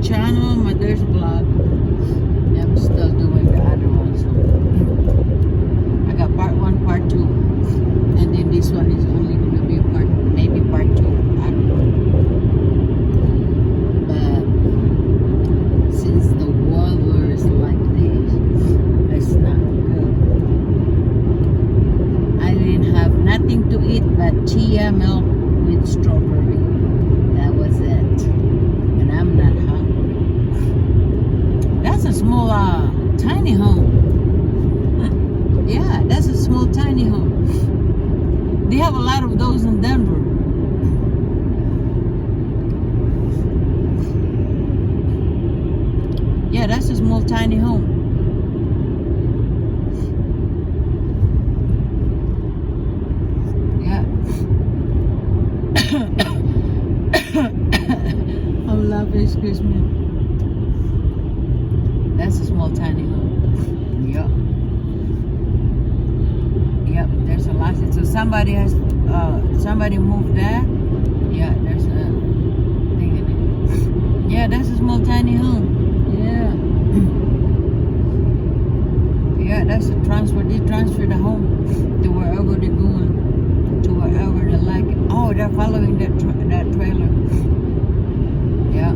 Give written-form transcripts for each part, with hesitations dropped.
channel, Mother's Vlog. I'm still doing the other one. So I got part 1, part 2. And then this one is only going to be maybe part 2. I don't know. But since the weather is like this, it's not good. I didn't have nothing to eat but chia milk with strawberry. That was it. And I'm not hungry. That's a small, tiny home. Yeah, that's a small, tiny home. They have a lot of those in Denver. Yeah, that's a small, tiny home. Yeah. I'm laughing, excuse me. That's a small, tiny home. Yep. Yep, there's a lot. So somebody moved that. Yeah, there's a thing in it. Yeah, that's a small, tiny home. Yeah. Yeah, that's a transfer. They transfer the home to wherever they're going, to wherever they like it. Oh, they're following that trailer. Yeah.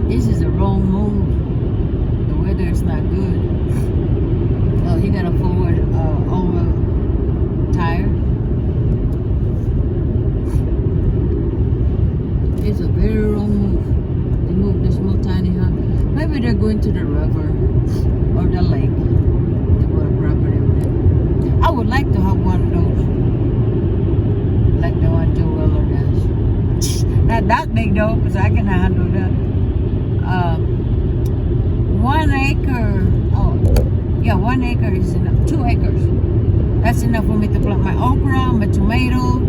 This is a wrong move. The weather is not good. Oh, he got a forward over tire. It's a very wrong move. They moved this small tiny house. Maybe they're going to the river or the lake. They put a property over there. I would like to have one of those. Like the one Joe Weller does. Not that big though, because I cannot handle that. 1 acre. Oh, yeah, 1 acre is enough. 2 acres. That's enough for me to plant my okra, my tomato,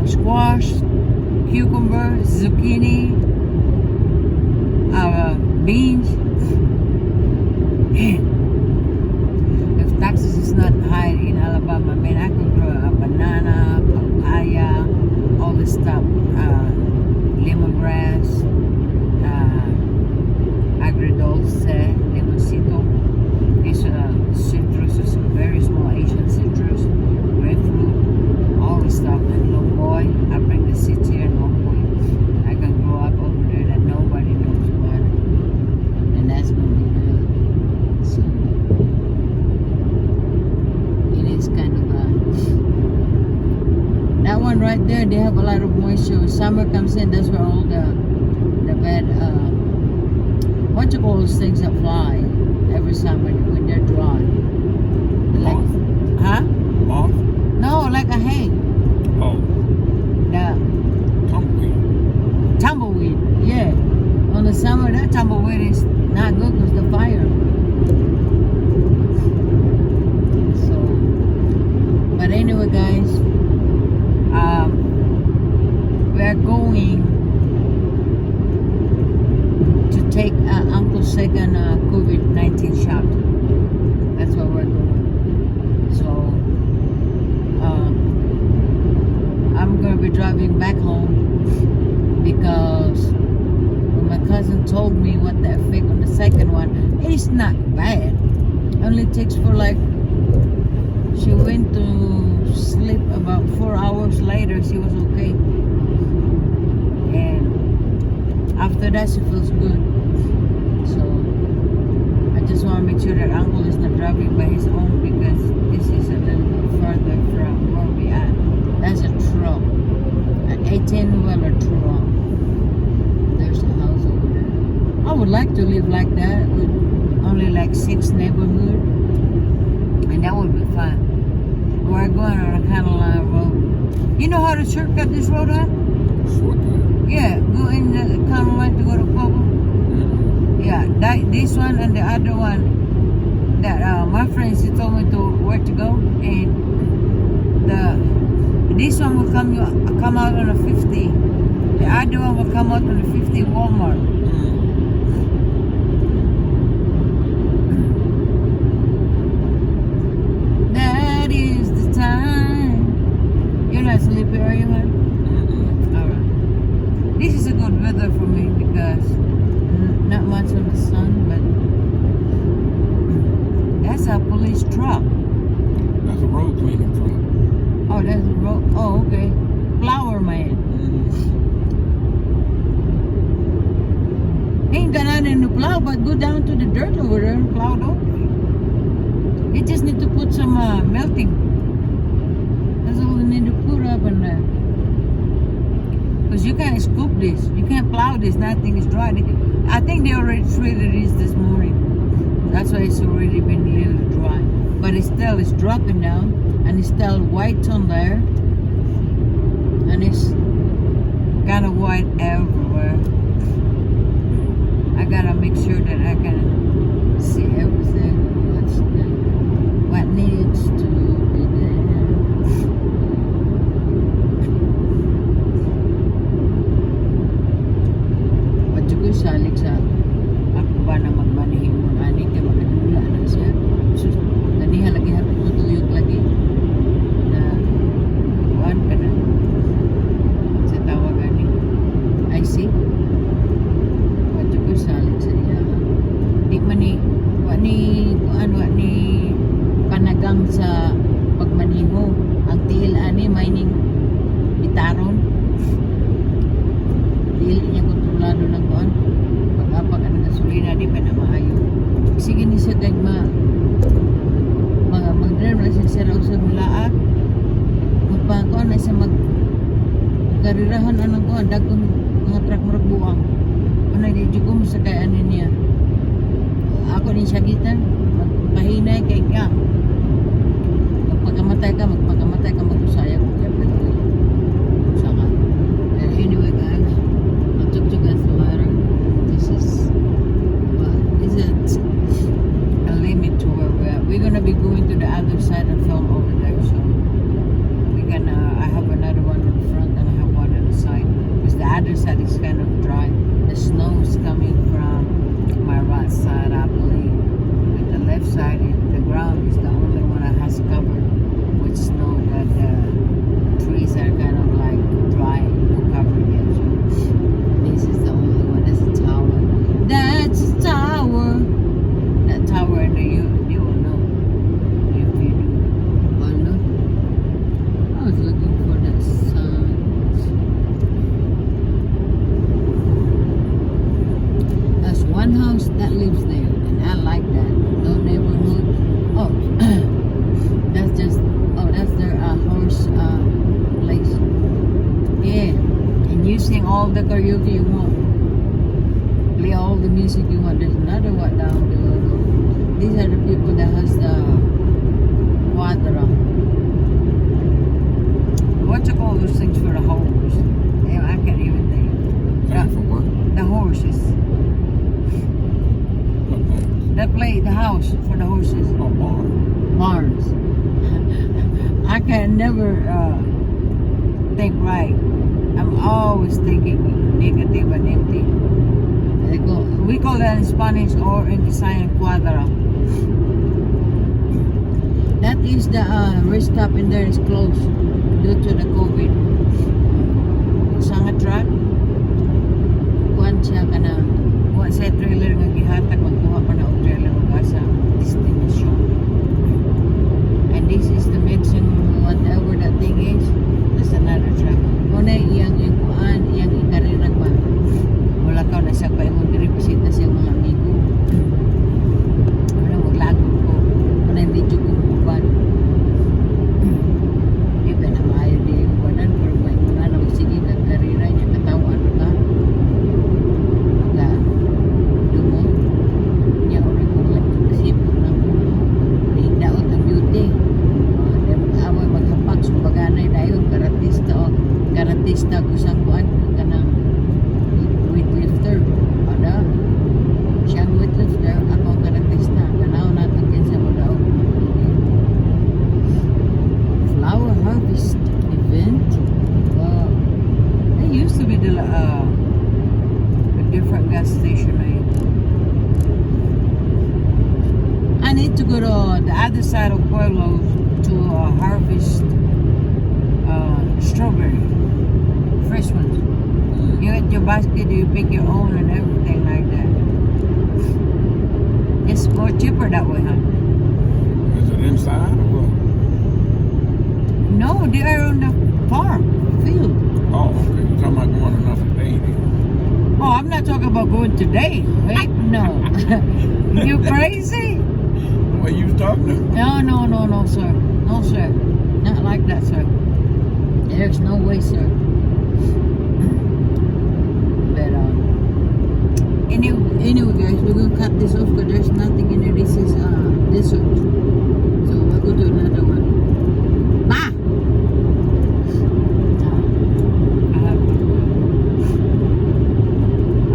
squash, cucumber, zucchini, beans. If taxes is not high in Alabama, man, I could grow a banana, papaya, all this stuff, lemongrass, agridulce, limoncito. It's citrus, it's a very small Asian citrus, grapefruit, all this stuff. And longboy, I bring the seeds here in longboy. I can grow up over there that nobody knows about it. And that's going to be good. So, it is kind of that one right there, they have a lot of moisture. When summer comes in, that's where all the bad, what you call those things that fly every summer when they're dry. Like, huh? Moth? No, like a hay. Oh. The Tumbleweed. tumbleweed, yeah. On the summer, that tumbleweed is not good because the fire. So, but anyway, guys, we are going to take Uncle's second COVID-19 shot. That's what we're doing. So, I'm going to be driving back home because when my cousin told me what the effect on the second one, it's not bad. Only takes for like, she went to sleep about 4 hours later, she was okay. And after that, she feels good. So, I just want to make sure that Uncle is not driving by his own because this is a little bit further from where we are. That's a truck. An 18-wheeler truck. There's a house over there. I would like to live like that with only like 6 neighborhoods. And that would be fun. We're going on a kind of line road. You know how to shortcut this road, huh? Shortcut? Yeah, go in the kind of line to go to Pueblo. Yeah, this one and the other one that my friends, he told me to where to go, and this one will come out on a 50. The other one will come out on a 50 Walmart. That is the time. You're not sleepy, are you, man? All right. This is a good weather for me because not much on the sun, but that's a police truck. That's a road cleaning truck. Oh, that's a road. Oh, okay. Flower man. Ain't got nothing to plow, but go down to the dirt over there and plow it over. You just need to put some melting. That's all you need to put up in there. Because you can't scoop this. You can't plow this. Nothing is dry. I think they already treated this morning. That's why it's already been a little dry. But it still is dropping down. And it's still white on there. And it's kind of white everywhere. I gotta make sure that I can see everything. What needs to be there. What you could salig sa ako ba na magmanihin mo ani kay magadula na siya. Sus, ganiha lagi hapit tutuyok lagi. Na kuan ka na. Sa tawag ani. I see. What you could salig sa iya. Di man ni wa ni panagang sa pagmaniho. Ang tiil ani mining bitaron. Tiil niya kontrolado ng kuan. Pag-apak ang gasolina di pa na maayo. Sige ni sa gagma mag-drive na siya sa raw sa mulaak. Magpangkuan na siya karirahan anong kuan dagkong mga truck maragbuang. Ano di ko mo sa kay ano niya. Ako din siya gitan magpahinay kay ka. Magpakamatay ka magusaya ko kaya pwede saka. Anyway guys, I'll talk to you guys later. This is a limit to where we're at. We're gonna be going to the other side and film over there, so I have another one in front and I have one on the side because the other side is kind of dry. The snow is coming from my right side, I believe. But the left side, the ground is the only one that has covered with snow. That the trees are kind of like dry, no covered yet. So this is the only one. That's a tower. That's a tower. That tower, and you will know if you do. Oh no, I was looking for that sun. That's one house that lives there, and I like that. No neighborhood. Oh, that's their horse place. Yeah, and you sing all the karaoke you want. Play all the music you want. There's another one down below. These are the people that has the quadra. What you call those things for the horse? Yeah, I can't even think. For what? The horses. What things? They play the house for the horses. Oh, barn. Barns. I can never think right. I'm always thinking negative and empty. We call that in Spanish or in Visayan quadra. That is the rest stop in there is closed due to the COVID. Isang truck, kuhan siya ka na, kuha sa trailer nga gihatag, magkuha pa na o trailer o sa destination. And this is the mixing, whatever that thing is, that's another truck. Muna iyang kuhan, iyang ikarirag ba? Wala ka na siya pa yung diribisita siya mga amigo. Muna maglago ko, muna yung video ko buban. Iba na maayo di yung bubanan, pero may muna na magsige kag karira niya, katawan ka. Wala, dumo. Niya orin kong lang ng daot ang beauty. Dahil mag-away, maghapak, sumpaganay dahil karatista ko sa kuan, kanang weightlifter. Ada, siyang weightlifter, ako ang karatista. Tanaw natin kinsa mo daw. Flower harvest event. Wow. There used to be a different gas station. I need to go to the other side of Pueblo to harvest strawberry, fresh ones. You get your basket, you pick your own and everything like that. It's more cheaper that way, huh? Is it inside or what? No, they are on the farm, field. Oh, okay. You're talking about going another day then. Oh, I'm not talking about going today. Heck no. You crazy? What you was talking to? No, sir. No, sir. Not like that, sir. There's no way, sir. But, anyway, guys, we're going to cut this off because there's nothing in there. This is, dessert. So, we'll go to another one. Bye!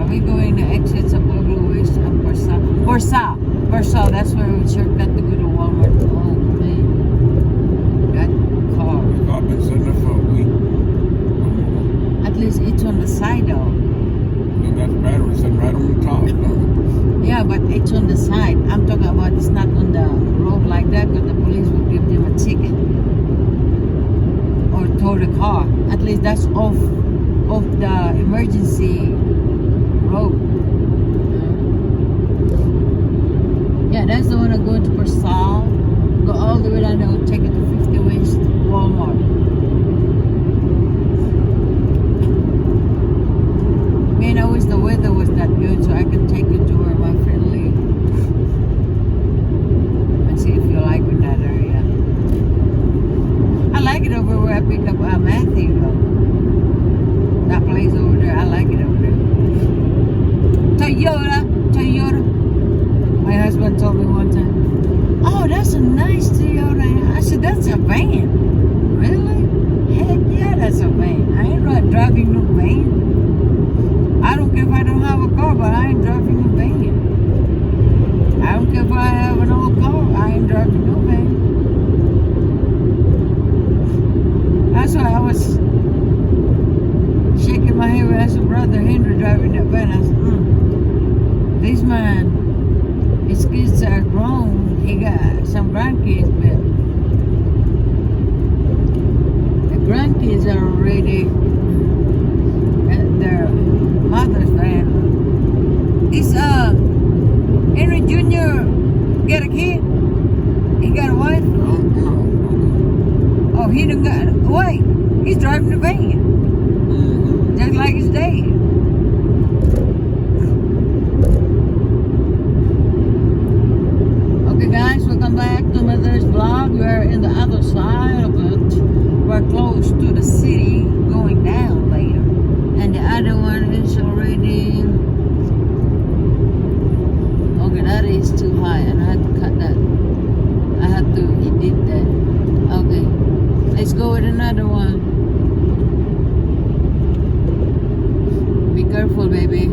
Are we going to exit some other ways to Bursa, that's where we shortcut to go to Walmart. Oh, man. That car. I've been sitting there for a week. At least it's on the side, though. They got the battery sitting right on the top. Yeah, but it's on the side. I'm talking about it's not on the road like that because the police will give them a ticket. Or tow the car. At least that's off the emergency road. Yeah, that's the one I'm going to Persal. Go all the way down there, take it to 50 West Walmart. Man, I wish the weather was that good so I could take you to where my friend lives. And see if you like in that area. I like it over where I pick up Matthew though. That place over there, I like it over there. Toyota. My husband told me one time, oh, that's a nice Toyota. I said, that's a van. Really? Heck yeah, that's a van. I ain't not driving no van. I don't care if I don't have a car, but I ain't driving no van. I don't care if I have an old car, I ain't driving no van. That's why I was shaking my head when I saw Brother Henry driving that van. I said, this man, his kids are grown. He got some grandkids, but the grandkids are already at their mother's van. Is Henry Jr. got a kid? He got a wife? Oh, he done got a wife. He's driving the van. Just like his dad. Guys, welcome back to Mother's vlog. We're in the other side of it. We're close to the city, going down later. And the other one is already... Okay, that is too high and I had to cut that. I had to edit that. Okay, let's go with another one. Be careful, baby.